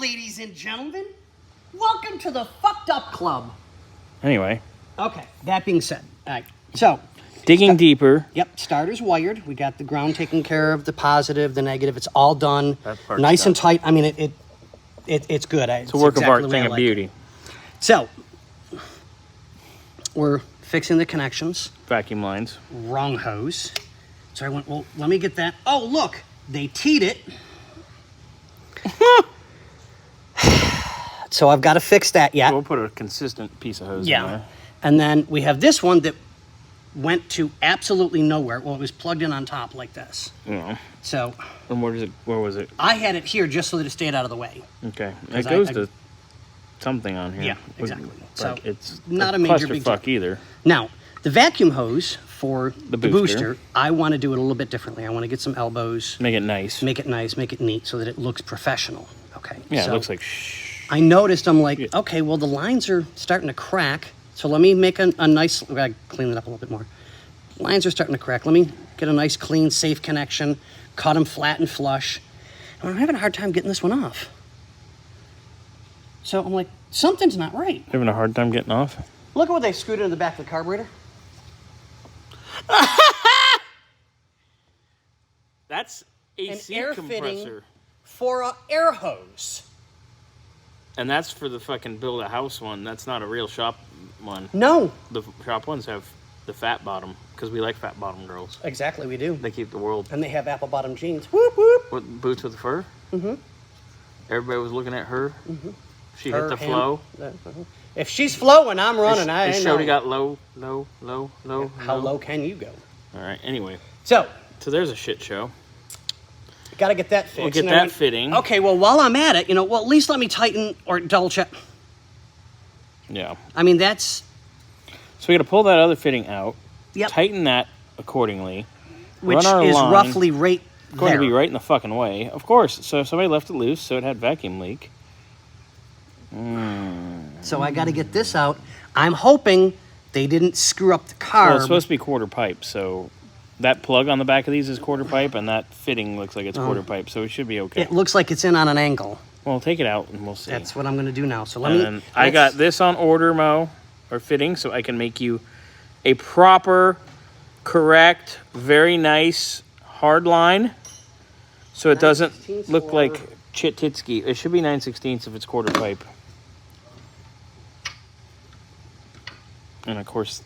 ladies and gentlemen. Welcome to the Fucked Up Club. Anyway. Okay, that being said, all right, so. Digging deeper. Yep, starter's wired. We got the ground taken care of, the positive, the negative. It's all done. That part's nice done. and tight. I mean, it's good. It's a work exactly of art, the way thing I of like beauty. it. So, we're fixing the connections. Vacuum lines. Wrong hose. So I went, well, let me get that. Oh, look, they teed it. So I've got to fix that yet. We'll put a consistent piece of hose in there. And then we have this one that went to absolutely nowhere. Well, it was plugged in on top like this. Yeah. So. And where was it? I had it here just so that it stayed out of the way. Okay. It goes to something on here. Yeah, exactly. So it's not a major big clusterfuck either. Now, the vacuum hose for the booster, I want to do it a little bit differently. I want to get some elbows. Make it nice. Make it nice, make it neat so that it looks professional. Okay. Yeah, so it looks like I noticed, I'm like, okay, well, the lines are starting to crack. So let me make a nice, I gotta clean it up a little bit more. Lines are starting to crack. Let me get a nice, clean, safe connection, cut them flat and flush. And I'm having a hard time getting this one off. So I'm like, something's not right. Having a hard time getting off? Look at what they screwed into the back of the carburetor. That's a An seat air compressor. fitting for an air hose. And that's for the fucking build a house one. That's not a real shop one. No. The shop ones have the fat bottom because we like fat bottom girls. Exactly, we do. They keep the world. And they have apple bottom jeans. Whoop, whoop. What, boots with fur? Mm-hmm. Everybody was looking at her. Mm-hmm. She hit the flow. If she's flowing, I'm running. This I shorty know. got low. How low can you go? All right. Anyway. So there's a shit show. Got to get that fixed. We'll get that fitting. Okay, well, while I'm at it, well, at least let me tighten or double check. Yeah. I mean, that's... So we got to pull that other fitting out. Yep. Tighten that accordingly. Which run our is line. roughly right It's going there. to be right in the fucking way. Of course. So if somebody left it loose, so it had vacuum leak. So I got to get this out. I'm hoping they didn't screw up the carb. Well, it's supposed to be quarter pipe, so that plug on the back of these is quarter pipe, and that fitting looks like it's quarter pipe, so it should be okay. It looks like it's in on an angle. Well, take it out, and we'll see. That's what I'm going to do now. So I got this on order, Mo, or fitting, so I can make you a proper, correct, very nice hard line, so it doesn't look like Chit-Titsky. It should be 9/16 if it's quarter pipe. And of course,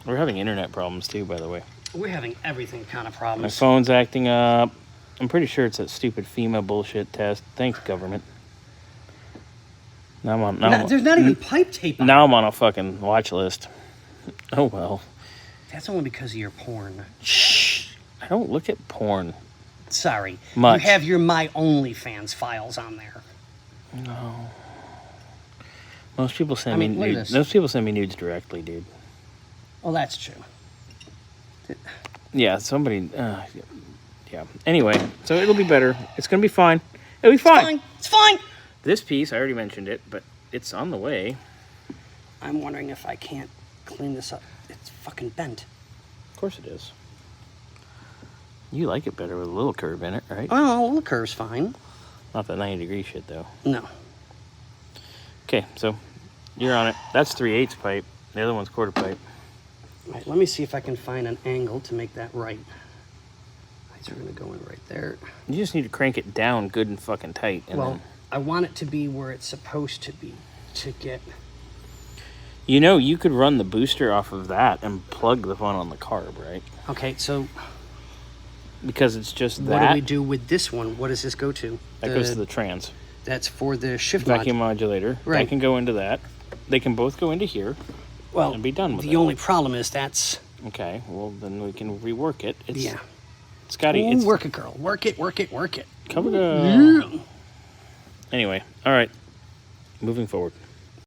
we're having internet problems too, by the way. We're having everything kind of My problems. phone's acting up. I'm pretty sure it's that stupid FEMA bullshit test. Thanks, government. Now I'm on. There's not even pipe tape on Now I'm on a fucking watch list. Oh well. That's only because of your porn. Shh. I don't look at porn. Sorry. Much. You have your My OnlyFans files on there. No. Most people send I mean, me look at nudes. this. Most people send me nudes directly, dude. Well, that's true. Yeah, somebody. Yeah. Anyway, so it'll be better. It's gonna be fine. It'll be fine. It's fine. This piece, I already mentioned it, but it's on the way. I'm wondering if I can't clean this up. It's fucking bent. Of course it is. You like it better with a little curve in it, right? Well, a little curve's fine. Not that 90-degree shit, though. No. Okay, so you're on it. That's 3/8 pipe. The other one's quarter pipe. All right, let me see if I can find an angle to make that right. Lights are going to go in right there. You just need to crank it down good and fucking tight. And Well, I want it to be where it's supposed to be to get... you could run the booster off of that and plug the one on the carb, right? Okay, so Because it's just what that. do we do with this one? What does this go to? That goes to the trans. That's for the shift Vacuum modulator. Right. That can go into that. They can both go into here. Well, and be done with the it. only problem is that's... Okay, well, then we can rework it. Yeah. Scotty, Ooh, it's... work it, girl. Work it, work it, work it. Cover Yeah. Anyway, all right. Moving forward.